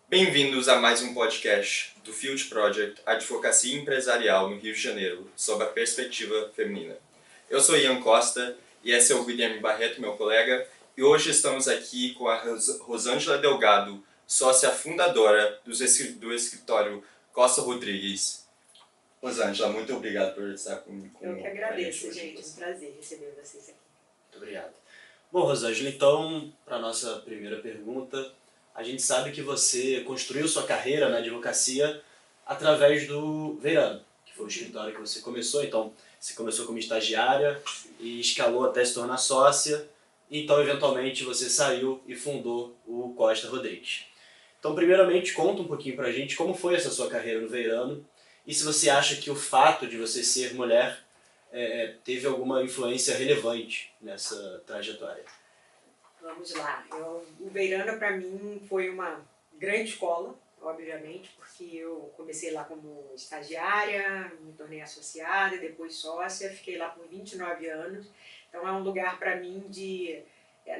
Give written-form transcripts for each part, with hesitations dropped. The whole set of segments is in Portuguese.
Bem-vindos a mais um podcast do Field Project Advocacia Empresarial no Rio de Janeiro, sob a perspectiva feminina. Eu sou Ian Costa e esse é o Guilherme Barreto, meu colega, e hoje estamos aqui com a Rosângela Delgado, sócia fundadora do escritório Costa Rodrigues. Rosângela, muito obrigado por estar comigo. Eu que agradeço, gente. É um prazer receber vocês aqui. Muito obrigado. Bom, Rosângela, então, para a nossa primeira pergunta, a gente sabe que você construiu sua carreira na advocacia através do Veirano, que foi o escritório que você começou. Então, você começou como estagiária e escalou até se tornar sócia. Então, eventualmente, você saiu e fundou o Costa Rodrigues. Então, primeiramente, conta um pouquinho para a gente como foi essa sua carreira no Veirano e se você acha que o fato de você ser mulher teve alguma influência relevante nessa trajetória. Vamos lá. O Veirano, para mim, foi uma grande escola, obviamente, porque eu comecei lá como estagiária, me tornei associada, depois sócia, fiquei lá por 29 anos. Então, é um lugar para mim de,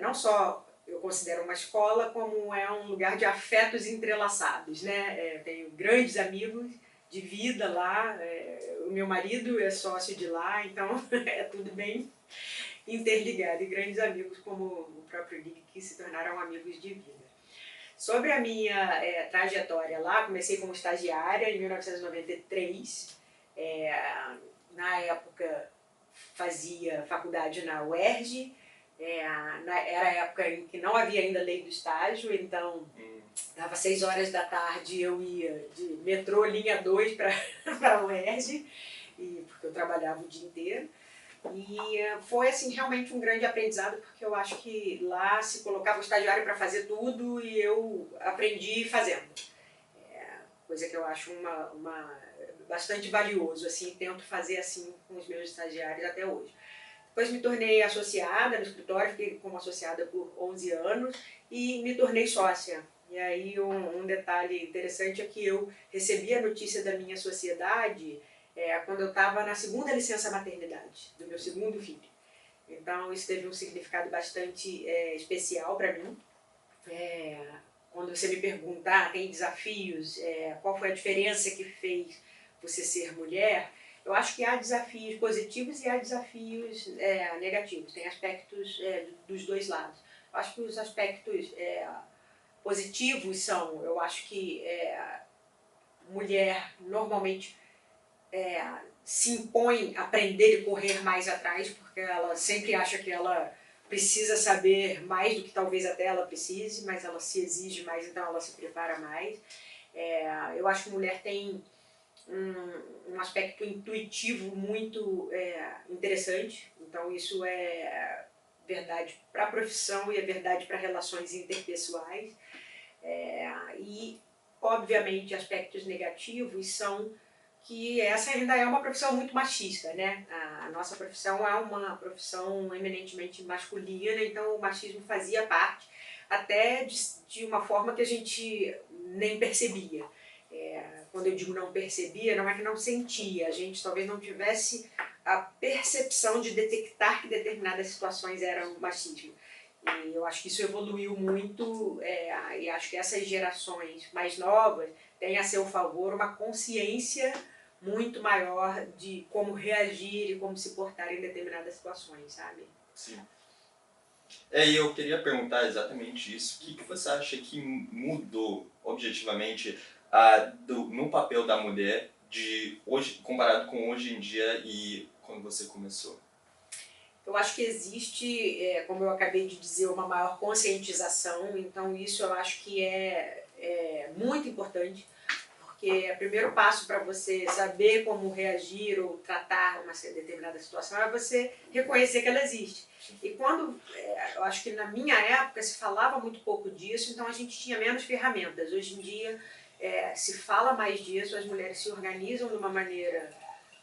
não só eu considero uma escola, como é um lugar de afetos entrelaçados, né? Tenho grandes amigos de vida lá, o meu marido é sócio de lá, então é tudo bem interligado, e grandes amigos como o próprio Lick, que se tornaram amigos de vida. Sobre a minha trajetória lá, comecei como estagiária em 1993, na época fazia faculdade na UERJ, era a época em que não havia ainda lei do estágio, então dava 6 horas da tarde, eu ia de metrô linha 2 para a UERJ, porque eu trabalhava o dia inteiro. E foi assim realmente um grande aprendizado, porque eu acho que lá se colocava o estagiário para fazer tudo e eu aprendi fazendo. Coisa que eu acho bastante valioso, assim, tento fazer assim com os meus estagiários até hoje. Depois me tornei associada no escritório, fiquei como associada por 11 anos e me tornei sócia. E aí um detalhe interessante é que eu recebi a notícia da minha sociedade quando eu estava na segunda licença maternidade, do meu segundo filho. Então isso teve um significado bastante especial para mim. Quando você me pergunta, tem desafios, qual foi a diferença que fez você ser mulher, eu acho que há desafios positivos e há desafios negativos, tem aspectos dos dois lados. Eu acho que os aspectos positivos são, eu acho que mulher normalmente se impõe a aprender e correr mais atrás, porque ela sempre acha que ela precisa saber mais do que talvez até ela precise, mas ela se exige mais, então ela se prepara mais. Eu acho que mulher tem um aspecto intuitivo muito interessante, então isso é verdade para a profissão e é verdade para relações interpessoais. E, obviamente, aspectos negativos são que essa ainda é uma profissão muito machista, né? A nossa profissão é uma profissão eminentemente masculina, então o machismo fazia parte até de uma forma que a gente nem percebia. Quando eu digo não percebia, não é que não sentia, a gente talvez não tivesse a percepção de detectar que determinadas situações eram machismo. E eu acho que isso evoluiu muito e acho que essas gerações mais novas têm a seu favor uma consciência muito maior de como reagir e como se portar em determinadas situações, sabe? Sim. E eu queria perguntar exatamente isso. O que você acha que mudou objetivamente no papel da mulher de hoje, comparado com hoje em dia e quando você começou? Eu acho que existe, como eu acabei de dizer, uma maior conscientização, então isso eu acho que é muito importante, porque o primeiro passo para você saber como reagir ou tratar uma determinada situação é você reconhecer que ela existe. E quando, eu acho que na minha época se falava muito pouco disso, então a gente tinha menos ferramentas. Hoje em dia se fala mais disso, as mulheres se organizam de uma maneira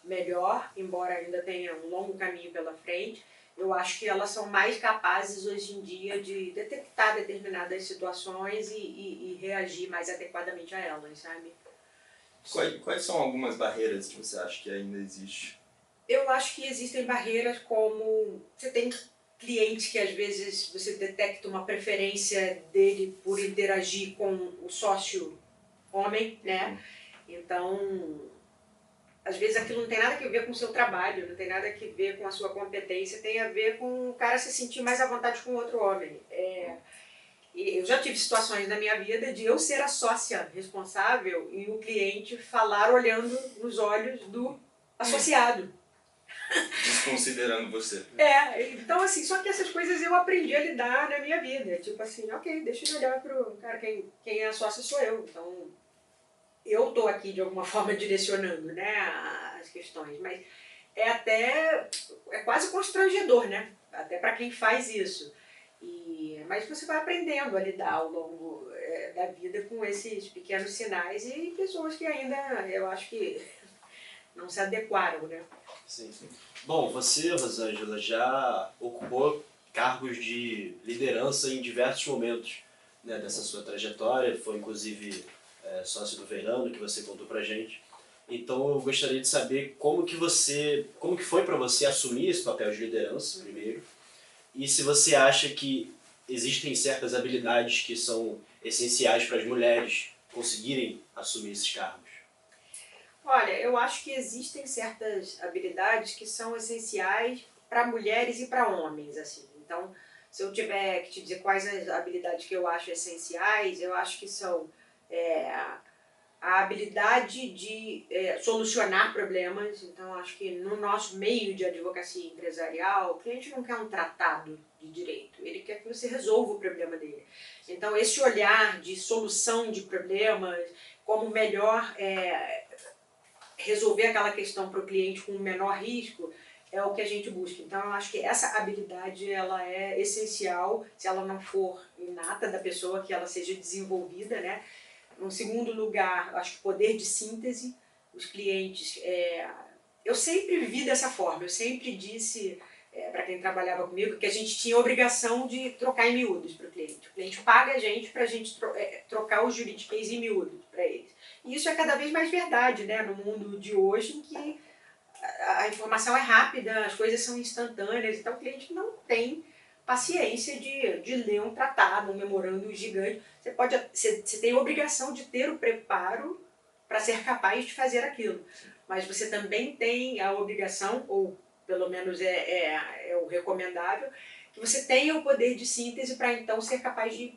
melhor, embora ainda tenha um longo caminho pela frente. Eu acho que elas são mais capazes hoje em dia de detectar determinadas situações e reagir mais adequadamente a elas, sabe? Quais são algumas barreiras que você acha que ainda existe? Eu acho que existem barreiras como você tem cliente que às vezes você detecta uma preferência dele por interagir com o sócio homem, né? Então, às vezes aquilo não tem nada a ver com o seu trabalho, não tem nada a ver com a sua competência, tem a ver com o cara se sentir mais à vontade com outro homem. E eu já tive situações na minha vida de eu ser a sócia responsável e o cliente falar olhando nos olhos do associado. Desconsiderando você. Então assim, só que essas coisas eu aprendi a lidar na minha vida. Tipo assim, ok, deixa eu olhar pro cara, quem é a sócia sou eu. Então, eu tô aqui de alguma forma direcionando, né, as questões. Mas é quase constrangedor, né? Até para quem faz isso. Mas você vai aprendendo a lidar ao longo da vida com esses pequenos sinais e pessoas que ainda, eu acho que não se adequaram, né? Sim. Bom, você, Rosângela, já ocupou cargos de liderança em diversos momentos, né, dessa sua trajetória, foi inclusive sócio do Veirano, que você contou pra gente. Então eu gostaria de saber como que foi para você assumir esse papel de liderança, primeiro, e se você acha que existem certas habilidades que são essenciais para as mulheres conseguirem assumir esses cargos. Olha, eu acho que existem certas habilidades que são essenciais para mulheres e para homens, assim. Então, se eu tiver que te dizer quais as habilidades que eu acho essenciais, eu acho que são a habilidade de solucionar problemas. Então, acho que no nosso meio de advocacia empresarial, o cliente não quer um tratado de direito, ele quer que você resolva o problema dele. Então, esse olhar de solução de problemas, como melhor resolver aquela questão para o cliente com o menor risco, é o que a gente busca. Então, eu acho que essa habilidade ela é essencial, se ela não for inata da pessoa, que ela seja desenvolvida, né? Em segundo lugar, acho que o poder de síntese, os clientes... eu sempre vivi dessa forma, eu sempre disse para quem trabalhava comigo que a gente tinha a obrigação de trocar em miúdos para o cliente. O cliente paga a gente para a gente trocar os juridiquês em miúdos para eles. E isso é cada vez mais verdade, né? No mundo de hoje, em que a informação é rápida, as coisas são instantâneas, então o cliente não tem paciência de ler um tratado, um memorando gigante. Você tem a obrigação de ter o preparo para ser capaz de fazer aquilo, mas você também tem a obrigação, ou pelo menos é o recomendável, que você tenha o poder de síntese para então ser capaz de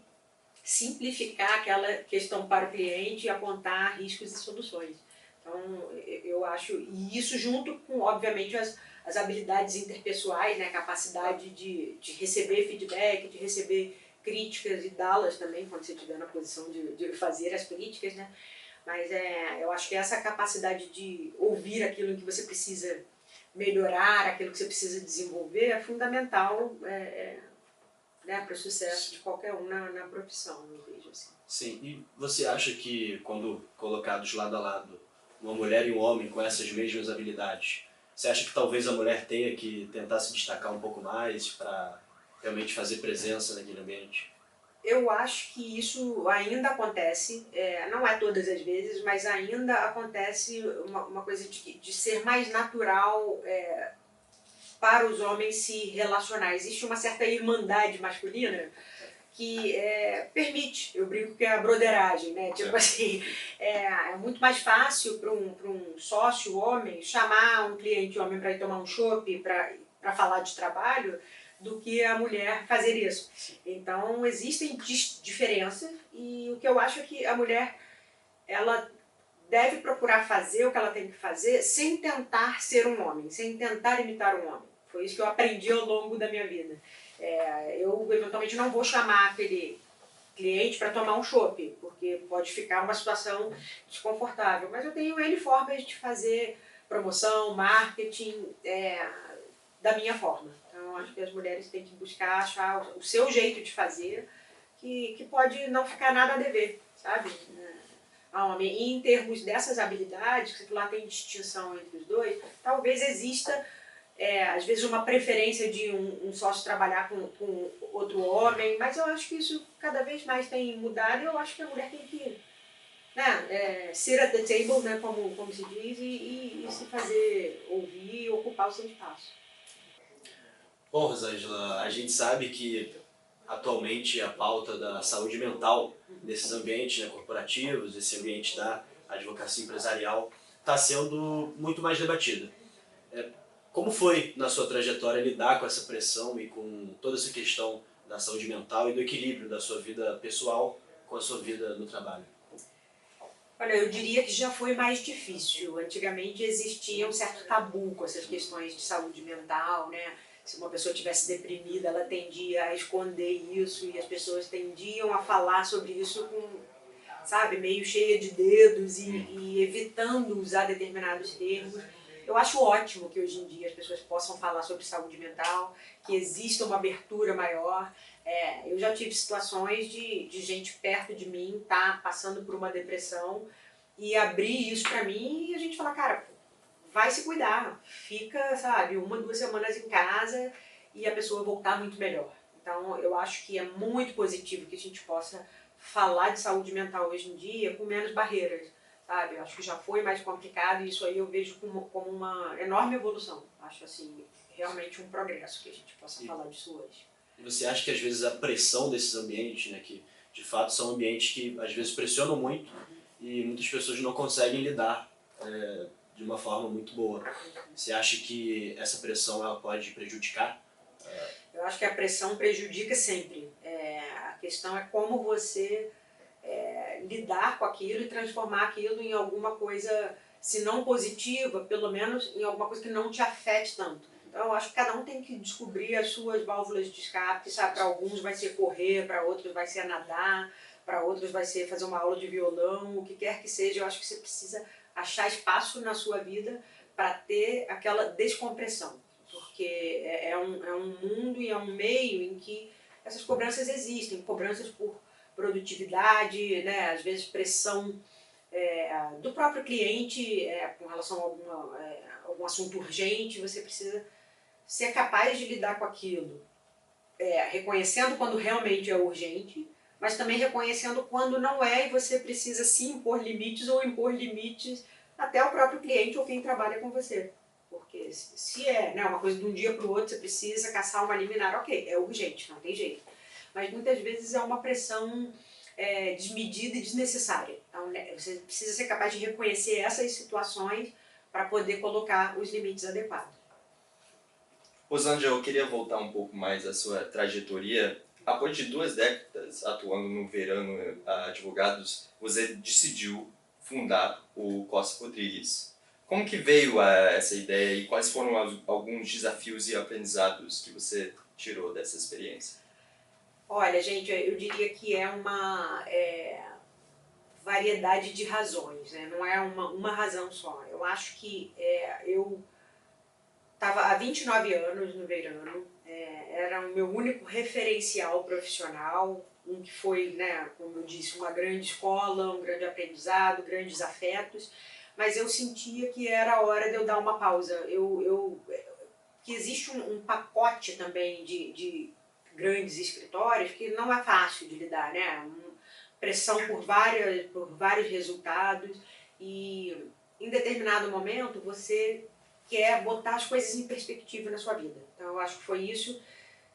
simplificar aquela questão para o cliente e apontar riscos e soluções. Então, eu acho, e isso junto com, obviamente, as habilidades interpessoais, né, a capacidade de receber feedback, de receber críticas e dá-las também, quando você estiver na posição de fazer as críticas, né? Mas eu acho que essa capacidade de ouvir aquilo em que você precisa melhorar, aquilo que você precisa desenvolver, é fundamental né, para o sucesso de qualquer um na profissão, eu vejo assim. Sim, e você acha que quando colocados lado a lado, uma mulher e um homem com essas mesmas habilidades, você acha que talvez a mulher tenha que tentar se destacar um pouco mais para realmente fazer presença naquele ambiente? Eu acho que isso ainda acontece, não é todas as vezes, mas ainda acontece uma coisa de ser mais natural para os homens se relacionar. Existe uma certa irmandade masculina que permite, eu brinco que é a broderagem, né? Tipo assim, é muito mais fácil para um sócio homem chamar um cliente homem para ir tomar um chopp, para falar de trabalho, do que a mulher fazer isso. Então, existem diferenças e o que eu acho é que a mulher, ela deve procurar fazer o que ela tem que fazer sem tentar ser um homem, sem tentar imitar um homem. Foi isso que eu aprendi ao longo da minha vida. Eu, eventualmente, não vou chamar aquele cliente para tomar um chopp, porque pode ficar uma situação desconfortável. Mas eu tenho N formas de fazer promoção, marketing, da minha forma. Então, acho que as mulheres têm que buscar achar o seu jeito de fazer, que pode não ficar nada a dever, sabe? E em termos dessas habilidades, que lá tem distinção entre os dois, talvez exista, às vezes, uma preferência de um sócio trabalhar com outro homem, mas eu acho que isso cada vez mais tem mudado e eu acho que a mulher tem que sit at the table, né, como se diz, e se fazer ouvir e ocupar o seu espaço. Bom, Rosângela, a gente sabe que atualmente a pauta da saúde mental nesses ambientes, né, corporativos, esse ambiente da advocacia empresarial, está sendo muito mais debatida. Como foi, na sua trajetória, lidar com essa pressão e com toda essa questão da saúde mental e do equilíbrio da sua vida pessoal com a sua vida no trabalho? Olha, eu diria que já foi mais difícil. Antigamente existia um certo tabu com essas questões de saúde mental, né? Se uma pessoa tivesse deprimida, ela tendia a esconder isso e as pessoas tendiam a falar sobre isso com, sabe, meio cheia de dedos e evitando usar determinados termos. Eu acho ótimo que hoje em dia as pessoas possam falar sobre saúde mental, que exista uma abertura maior. Eu já tive situações de gente perto de mim tá passando por uma depressão e abrir isso pra mim e a gente falar, cara, vai se cuidar, fica, sabe, 1, 2 semanas em casa e a pessoa voltar muito melhor. Então eu acho que é muito positivo que a gente possa falar de saúde mental hoje em dia com menos barreiras, sabe? Eu acho que já foi mais complicado e isso aí eu vejo como uma enorme evolução. Acho assim, realmente um progresso que a gente possa falar disso hoje. E você acha que às vezes a pressão desses ambientes, né, que de fato são ambientes que às vezes pressionam muito e muitas pessoas não conseguem lidar de uma forma muito boa. Você acha que essa pressão ela pode prejudicar? Eu acho que a pressão prejudica sempre. A questão é como você lidar com aquilo e transformar aquilo em alguma coisa, se não positiva, pelo menos em alguma coisa que não te afete tanto. Então eu acho que cada um tem que descobrir as suas válvulas de escape, sabe? Para alguns vai ser correr, para outros vai ser nadar, para outros vai ser fazer uma aula de violão, o que quer que seja. Eu acho que você precisa achar espaço na sua vida para ter aquela descompressão, porque é um mundo e é um meio em que essas cobranças existem, cobranças por produtividade, né? Às vezes pressão do próprio cliente com relação a algum assunto urgente, você precisa ser capaz de lidar com aquilo, reconhecendo quando realmente é urgente, mas também reconhecendo quando não é e você precisa se impor limites ou impor limites até ao próprio cliente ou quem trabalha com você. Porque se é, né, uma coisa de um dia para o outro, você precisa caçar uma liminar, ok, é urgente, não tem jeito. Mas muitas vezes é uma pressão desmedida e desnecessária. Então, né, você precisa ser capaz de reconhecer essas situações para poder colocar os limites adequados. Rosângela, eu queria voltar um pouco mais à sua trajetória. Após de 2 décadas atuando no Verano Advogados, você decidiu fundar o Costa Rodrigues. Como que veio essa ideia e quais foram alguns desafios e aprendizados que você tirou dessa experiência? Olha, gente, eu diria que é uma variedade de razões, né? Não é uma razão só. Eu acho que eu estava há 29 anos no Verano, era o meu único referencial profissional, um que foi, né, como eu disse, uma grande escola, um grande aprendizado, grandes afetos, mas eu sentia que era a hora de eu dar uma pausa. Que existe um pacote também de grandes escritórios que não é fácil de lidar, né? Pressão por vários resultados e em determinado momento você quer botar as coisas em perspectiva na sua vida. Então eu acho que foi isso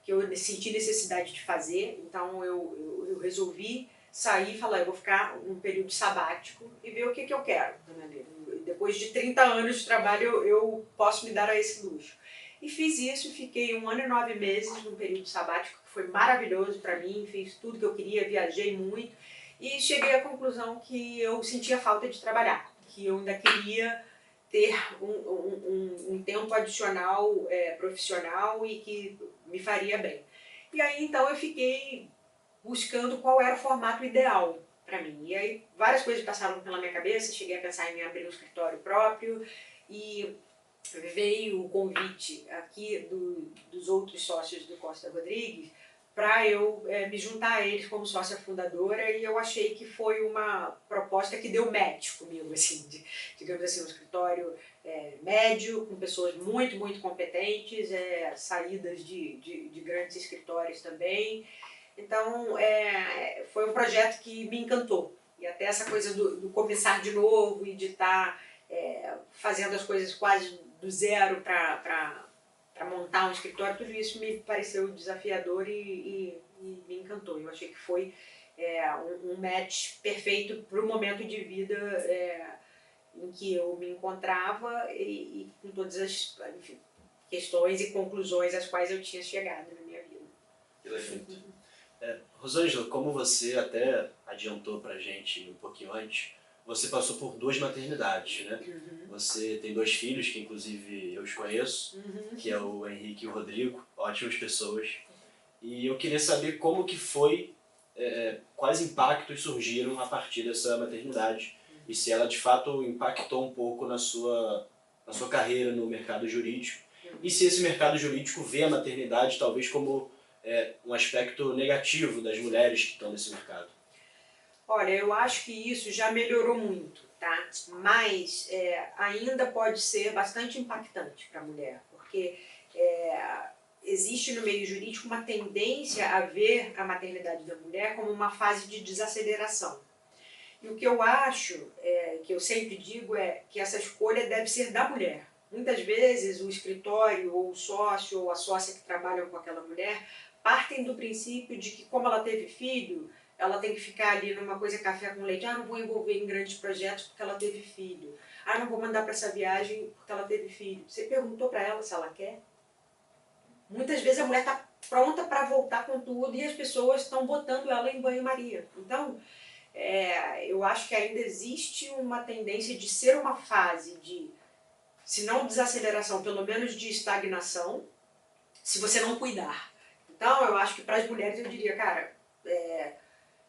que eu senti necessidade de fazer. Então eu resolvi sair e falar, eu vou ficar um período sabático e ver o que eu quero na minha vida. Depois de 30 anos de trabalho eu posso me dar a esse luxo. E fiz isso, fiquei 1 ano e 9 meses num período sabático, que foi maravilhoso para mim, fiz tudo que eu queria, viajei muito e cheguei à conclusão que eu sentia falta de trabalhar, que eu ainda queria ter um tempo adicional profissional e que me faria bem. E aí então eu fiquei buscando qual era o formato ideal para mim. E aí várias coisas passaram pela minha cabeça, cheguei a pensar em abrir um escritório próprio e veio o convite aqui dos outros sócios do Costa Rodrigues para eu me juntar a eles como sócia fundadora e eu achei que foi uma proposta que deu match comigo, assim, digamos assim, um escritório médio, com pessoas muito, muito competentes, saídas de grandes escritórios também. Então, foi um projeto que me encantou. E até essa coisa do começar de novo e de estar fazendo as coisas quase do zero para para montar um escritório, tudo isso me pareceu desafiador e me encantou. Eu achei que foi um match perfeito para o momento de vida em que eu me encontrava e com todas as, enfim, questões e conclusões às quais eu tinha chegado na minha vida. Perfeito. Rosângela, como você até adiantou pra gente um pouquinho antes, você passou por 2 maternidades, né? Você tem 2 filhos, que inclusive eu os conheço, que é o Henrique e o Rodrigo, ótimas pessoas. E eu queria saber como que foi, quais impactos surgiram a partir dessa maternidade e se ela de fato impactou um pouco na sua carreira no mercado jurídico e se esse mercado jurídico vê a maternidade talvez como um aspecto negativo das mulheres que estão nesse mercado. Olha, eu acho que isso já melhorou muito, tá? Mas ainda pode ser bastante impactante para a mulher, porque existe no meio jurídico uma tendência a ver a maternidade da mulher como uma fase de desaceleração. E o que eu acho, que eu sempre digo, é que essa escolha deve ser da mulher. Muitas vezes o escritório, ou o sócio, ou a sócia que trabalham com aquela mulher, partem do princípio de que como ela teve filho, ela tem que ficar ali numa coisa café com leite. Ah, não vou envolver em grandes projetos porque ela teve filho. Ah, não vou mandar para essa viagem porque ela teve filho. Você perguntou para ela se ela quer? Muitas vezes a mulher está pronta para voltar com tudo e as pessoas estão botando ela em banho-maria. Então, eu acho que ainda existe uma tendência de ser uma fase de, se não desaceleração, pelo menos de estagnação, se você não cuidar. Então, eu acho que para as mulheres eu diria, cara,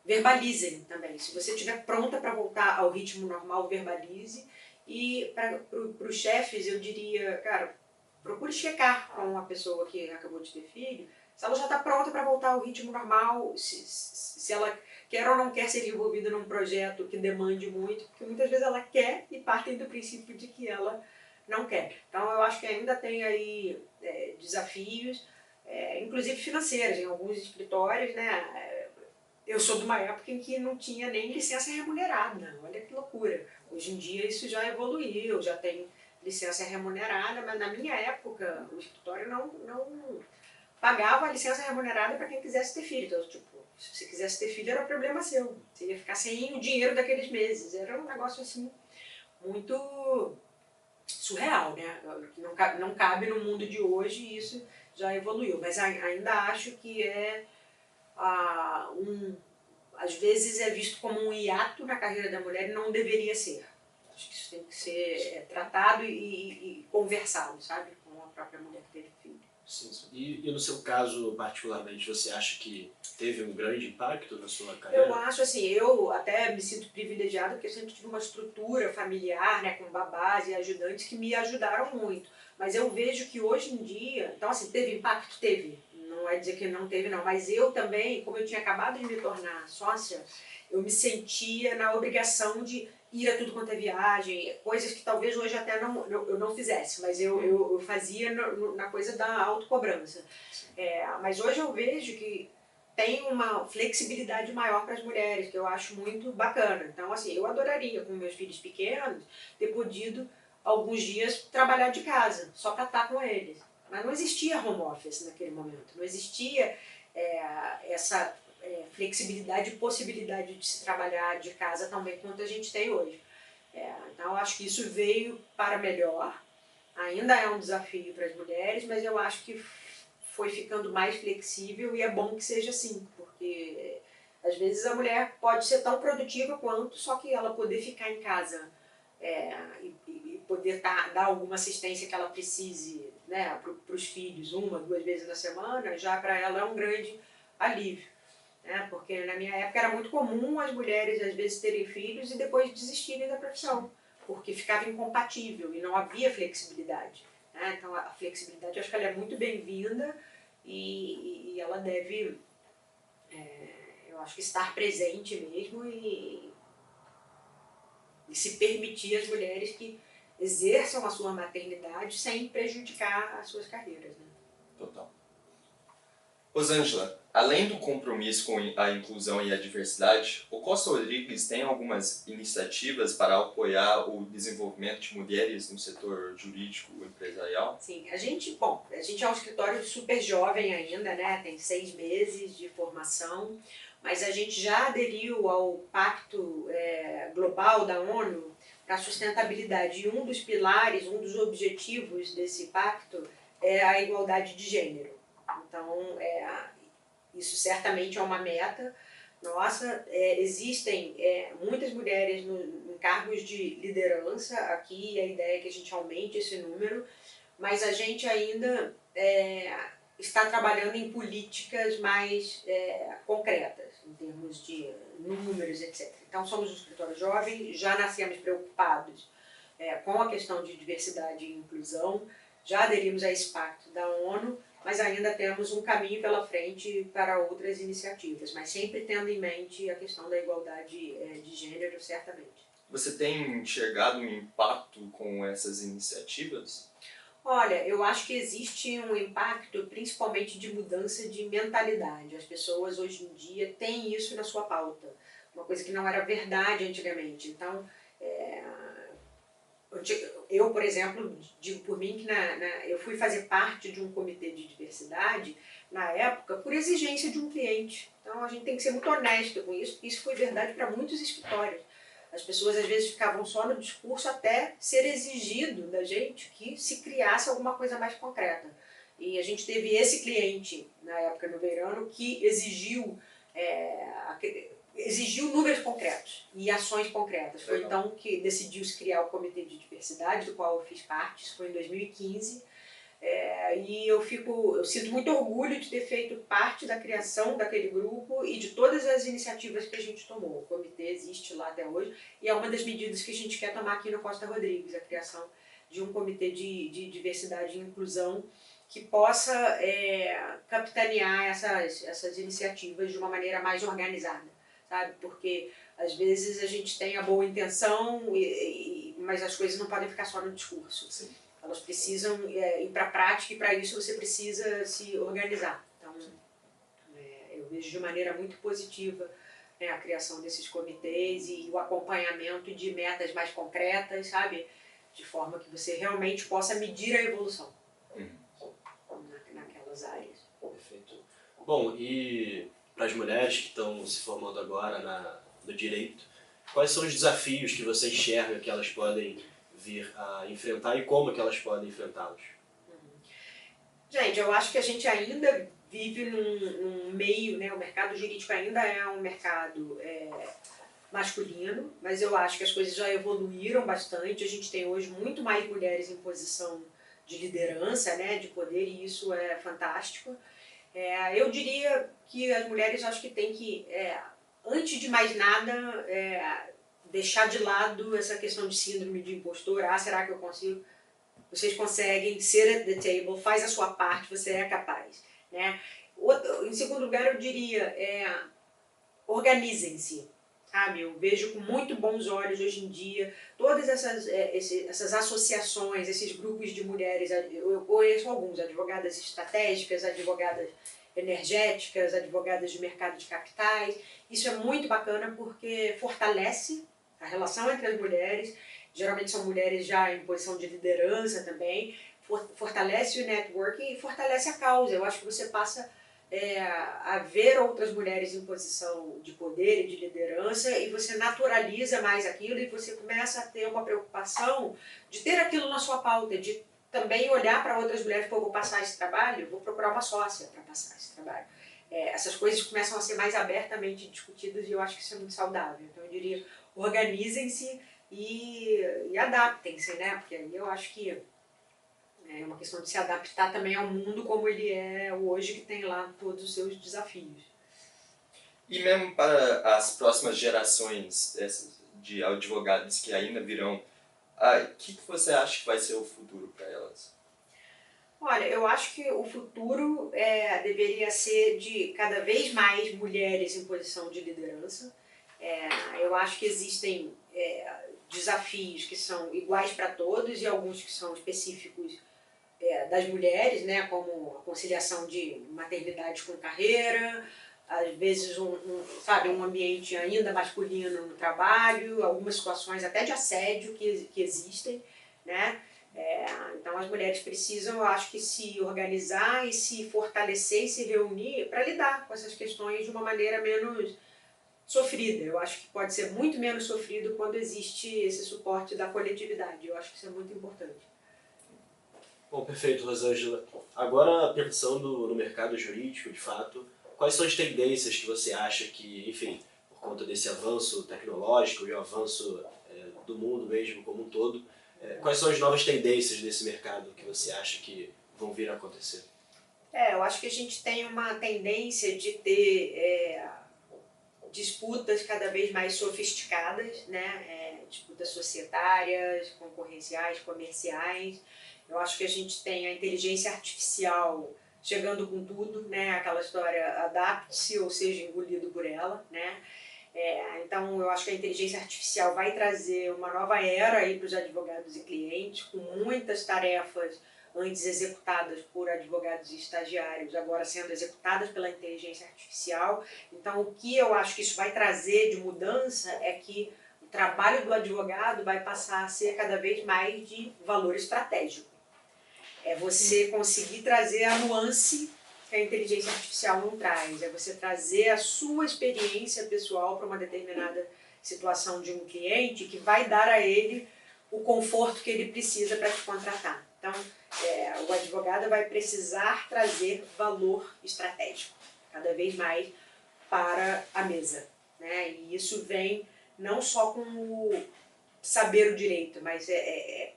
verbalizem também. Se você estiver pronta para voltar ao ritmo normal, verbalize. E para os chefes eu diria, cara, procure checar com a pessoa que acabou de ter filho, se ela já está pronta para voltar ao ritmo normal, se ela quer ou não quer ser envolvida num projeto que demande muito, porque muitas vezes ela quer e partem do princípio de que ela não quer. Então eu acho que ainda tem aí desafios, inclusive financeiros, em alguns escritórios, né? Eu sou de uma época em que não tinha nem licença remunerada, olha que loucura. Hoje em dia isso já evoluiu, já tem licença remunerada, mas na minha época o escritório não pagava a licença remunerada para quem quisesse ter filho. Então, tipo, se você quisesse ter filho era problema seu, você ia ficar sem o dinheiro daqueles meses. Era um negócio assim muito surreal, né? Não cabe no mundo de hoje e isso já evoluiu, mas ainda acho que às vezes é visto como um hiato na carreira da mulher e não deveria ser. Acho que isso tem que ser tratado e conversado, sabe? Com a própria mulher que teve filho. Sim. E no seu caso, particularmente, você acha que teve um grande impacto na sua carreira? Eu acho assim, eu até me sinto privilegiada porque eu sempre tive uma estrutura familiar, né, com babás e ajudantes que me ajudaram muito. Mas eu vejo que hoje em dia, então assim, teve impacto? Teve. Não é dizer que não teve não, mas eu também, como eu tinha acabado de me tornar sócia, eu me sentia na obrigação de ir a tudo quanto é viagem, coisas que talvez hoje até eu não fizesse, mas eu fazia na coisa da autocobrança. Mas hoje eu vejo que tem uma flexibilidade maior para as mulheres, que eu acho muito bacana. Então, assim, eu adoraria, com meus filhos pequenos, ter podido, alguns dias, trabalhar de casa, só para estar com eles. Mas não existia home office naquele momento, não existia essa flexibilidade e possibilidade de se trabalhar de casa tão bem quanto a gente tem hoje. Então, eu acho que isso veio para melhor. Ainda é um desafio para as mulheres, mas eu acho que foi ficando mais flexível e é bom que seja assim, porque às vezes a mulher pode ser tão produtiva quanto, só que ela poder ficar em casa e poder dar alguma assistência que ela precise, né, para os filhos 1, 2 vezes na semana, já para ela é um grande alívio. Né? Porque na minha época era muito comum as mulheres às vezes terem filhos e depois desistirem da profissão, porque ficava incompatível e não havia flexibilidade. Né? Então a flexibilidade, eu acho que ela é muito bem-vinda e ela deve, eu acho que estar presente mesmo e se permitir às mulheres que exerçam a sua maternidade sem prejudicar as suas carreiras. Né? Total. Rosângela, Além do compromisso com a inclusão e a diversidade, o Costa Rodrigues tem algumas iniciativas para apoiar o desenvolvimento de mulheres no setor jurídico empresarial? Sim, a gente é um escritório super jovem ainda, né? Tem 6 meses de formação, mas a gente já aderiu ao Pacto Global da ONU para a Sustentabilidade. E um dos pilares, um dos objetivos desse pacto é a igualdade de gênero. Então, isso certamente é uma meta nossa. Existem muitas mulheres em cargos de liderança aqui, e a ideia é que a gente aumente esse número, mas a gente ainda está trabalhando em políticas mais concretas, em termos de números, etc. Então, somos um escritório jovem, já nascemos preocupados com a questão de diversidade e inclusão, já aderimos a esse pacto da ONU, mas ainda temos um caminho pela frente para outras iniciativas, mas sempre tendo em mente a questão da igualdade de gênero, certamente. Você tem enxergado um impacto com essas iniciativas? Olha, eu acho que existe um impacto principalmente de mudança de mentalidade. As pessoas hoje em dia têm isso na sua pauta, uma coisa que não era verdade antigamente. Então, eu, por exemplo, digo por mim que eu fui fazer parte de um comitê de diversidade na época por exigência de um cliente. Então a gente tem que ser muito honesto com isso, porque isso foi verdade para muitos escritórios. As pessoas às vezes ficavam só no discurso até ser exigido da gente que se criasse alguma coisa mais concreta. E a gente teve esse cliente na época no Veirano que exigiu números concretos e ações concretas. Foi então que decidiu-se criar o Comitê de Diversidade, do qual eu fiz parte, isso foi em 2015. E eu sinto muito orgulho de ter feito parte da criação daquele grupo e de todas as iniciativas que a gente tomou. O comitê existe lá até hoje e é uma das medidas que a gente quer tomar aqui no Costa Rodrigues, a criação de um comitê de diversidade e inclusão que possa capitanear essas iniciativas de uma maneira mais organizada, sabe? Porque às vezes a gente tem a boa intenção, mas as coisas não podem ficar só no discurso. Sim. Elas precisam ir para a prática e para isso você precisa se organizar. Então, eu vejo de maneira muito positiva a criação desses comitês e o acompanhamento de metas mais concretas, sabe? De forma que você realmente possa medir a evolução naquelas áreas. Perfeito. Bom, e para as mulheres que estão se formando agora no direito, quais são os desafios que você enxerga que elas podem vir a enfrentar e como que elas podem enfrentá-los? Gente, eu acho que a gente ainda vive num meio, né, o mercado jurídico ainda é um mercado masculino, mas eu acho que as coisas já evoluíram bastante. A gente tem hoje muito mais mulheres em posição de liderança, né, de poder, e isso é fantástico. Eu diria que as mulheres, acho que têm que, antes de mais nada, deixar de lado essa questão de síndrome de impostor. Será que eu consigo? Vocês conseguem, ser at the table, faz a sua parte, você é capaz, né? Em segundo lugar, eu diria, organizem-se, sabe? Eu vejo com muito bons olhos hoje em dia todas essas associações, esses grupos de mulheres. Eu conheço alguns, advogadas estratégicas, advogadas energéticas, advogadas de mercado de capitais. Isso é muito bacana porque fortalece a relação entre as mulheres, geralmente são mulheres já em posição de liderança também, fortalece o networking e fortalece a causa. Eu acho que você passa a ver outras mulheres em posição de poder e de liderança e você naturaliza mais aquilo e você começa a ter uma preocupação de ter aquilo na sua pauta, de também olhar para outras mulheres, vou passar esse trabalho, vou procurar uma sócia para passar esse trabalho. Essas coisas começam a ser mais abertamente discutidas e eu acho que isso é muito saudável. Então eu diria, organizem-se e adaptem-se, né? Porque aí eu acho que é uma questão de se adaptar também ao mundo como ele é hoje, que tem lá todos os seus desafios. E mesmo para as próximas gerações de advogados que ainda virão, o que você acha que vai ser o futuro para elas? Olha, eu acho que o futuro deveria ser de cada vez mais mulheres em posição de liderança. Eu acho que existem desafios que são iguais para todos e alguns que são específicos das mulheres, né, como a conciliação de maternidade com carreira, às vezes sabe, um ambiente ainda masculino no trabalho, algumas situações até de assédio que existem, né? Então as mulheres precisam, eu acho que se organizar e se fortalecer e se reunir para lidar com essas questões de uma maneira menos sofrida. Eu acho que pode ser muito menos sofrido quando existe esse suporte da coletividade. Eu acho que isso é muito importante. Bom, perfeito, Rosângela. Agora, pensando no mercado jurídico, de fato, quais são as tendências que você acha que, enfim, por conta desse avanço tecnológico e o avanço do mundo mesmo como um todo, quais são as novas tendências desse mercado que você acha que vão vir a acontecer? Eu acho que a gente tem uma tendência de ter disputas cada vez mais sofisticadas, né? Disputas societárias, concorrenciais, comerciais. Eu acho que a gente tem a inteligência artificial chegando com tudo, né? Aquela história, adapte-se ou seja engolido por ela, né? Então eu acho que a inteligência artificial vai trazer uma nova era aí para os advogados e clientes, com muitas tarefas antes executadas por advogados e estagiários, agora sendo executadas pela inteligência artificial. Então o que eu acho que isso vai trazer de mudança é que o trabalho do advogado vai passar a ser cada vez mais de valor estratégico. É você conseguir trazer a nuance que a inteligência artificial não traz, é você trazer a sua experiência pessoal para uma determinada situação de um cliente que vai dar a ele o conforto que ele precisa para te contratar. Então, o advogado vai precisar trazer valor estratégico, cada vez mais para a mesa, né? E isso vem não só com o saber o direito, mas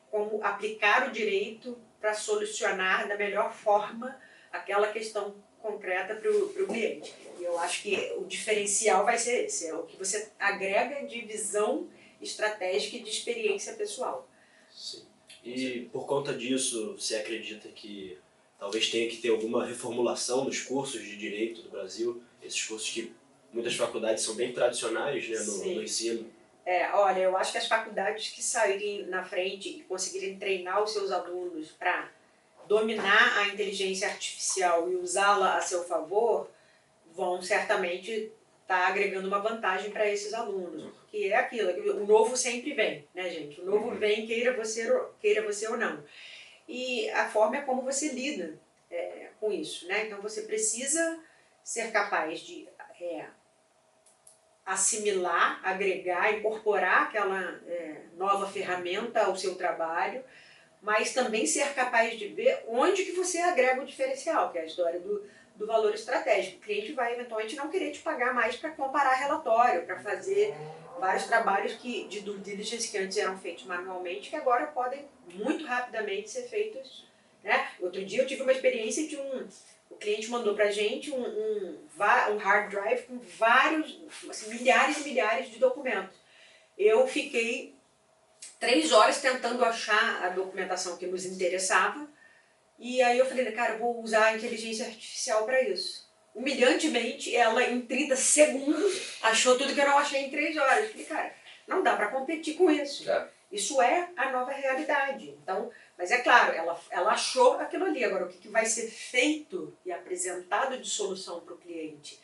como aplicar o direito para solucionar da melhor forma aquela questão concreta para o cliente. E eu acho que o diferencial vai ser esse, é o que você agrega de visão estratégica e de experiência pessoal. Sim. E por conta disso, você acredita que talvez tenha que ter alguma reformulação nos cursos de direito do Brasil? Esses cursos que muitas faculdades são bem tradicionais, né, no ensino. Olha, eu acho que as faculdades que saírem na frente e conseguirem treinar os seus alunos para dominar a inteligência artificial e usá-la a seu favor, vão certamente estar agregando uma vantagem para esses alunos. Porque é aquilo, o novo sempre vem, né, gente? O novo vem, queira você ou não. E a forma é como você lida com isso, né? Então você precisa ser capaz de assimilar, agregar, incorporar aquela nova ferramenta ao seu trabalho, mas também ser capaz de ver onde que você agrega o diferencial, que é a história do valor estratégico. O cliente vai eventualmente não querer te pagar mais para comparar relatório, para fazer vários trabalhos de due diligence que antes eram feitos manualmente, que agora podem muito rapidamente ser feitos, né? Outro dia eu tive uma experiência de o cliente mandou para a gente um hard drive com vários, assim, milhares e milhares de documentos. Eu fiquei 3 horas tentando achar a documentação que nos interessava e aí eu falei, cara, eu vou usar a inteligência artificial para isso. Humilhantemente, ela em 30 segundos achou tudo que eu não achei em 3 horas. Eu falei, cara, não dá para competir com isso. Isso é a nova realidade. Então, mas é claro, ela achou aquilo ali. Agora, o que vai ser feito e apresentado de solução para o cliente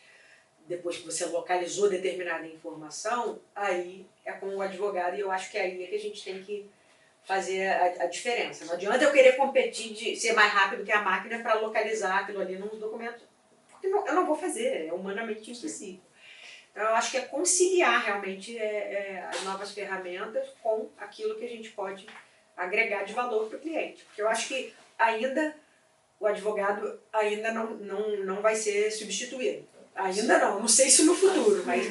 depois que você localizou determinada informação, aí é com o advogado e eu acho que aí é que a gente tem que fazer a diferença. Não adianta eu querer competir de ser mais rápido que a máquina para localizar aquilo ali nos documentos, porque eu não vou fazer, é humanamente impossível. Então eu acho que é conciliar realmente as novas ferramentas com aquilo que a gente pode agregar de valor para o cliente. Porque eu acho que ainda o advogado ainda não vai ser substituído. Ainda não sei se no futuro, mas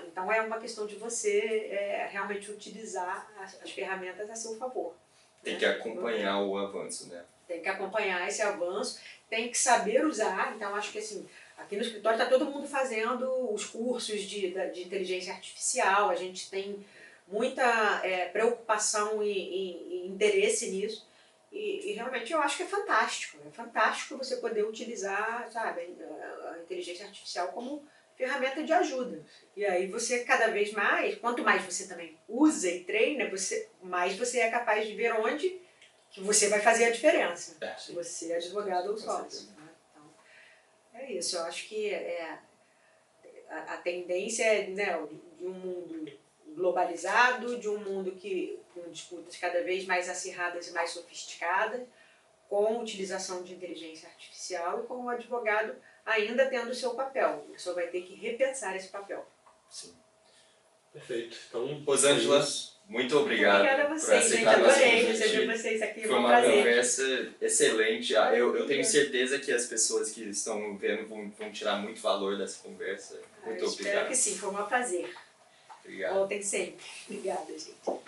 então é uma questão de você realmente utilizar as ferramentas a seu favor. Tem que acompanhar o avanço, né? Tem que acompanhar esse avanço, tem que saber usar. Então acho que assim, aqui no escritório está todo mundo fazendo os cursos de inteligência artificial, a gente tem muita preocupação e interesse nisso. E realmente eu acho que é fantástico você poder utilizar, sabe, a inteligência artificial como ferramenta de ajuda. E aí você cada vez mais, quanto mais você também usa e treina, mais você é capaz de ver onde que você vai fazer a diferença. Sim. Você é advogado ou Com sócio. certeza. Né? Então, é isso. Eu acho que a tendência é, né, de um mundo globalizado, de um mundo com disputas cada vez mais acirradas e mais sofisticadas, com utilização de inteligência artificial e com o advogado ainda tendo o seu papel. Ele só vai ter que repensar esse papel. Sim. Perfeito. Então, Rosângela, muito obrigado Obrigada a por vocês, gente. aceitar nosso Adorei convite. receber vocês aqui. Foi Foi um uma prazer. conversa excelente. Eu tenho certeza que as pessoas que estão vendo vão tirar muito valor dessa conversa. Muito Eu espero obrigado. que sim. Foi um prazer. Obrigado. Voltem sempre. Obrigada, gente.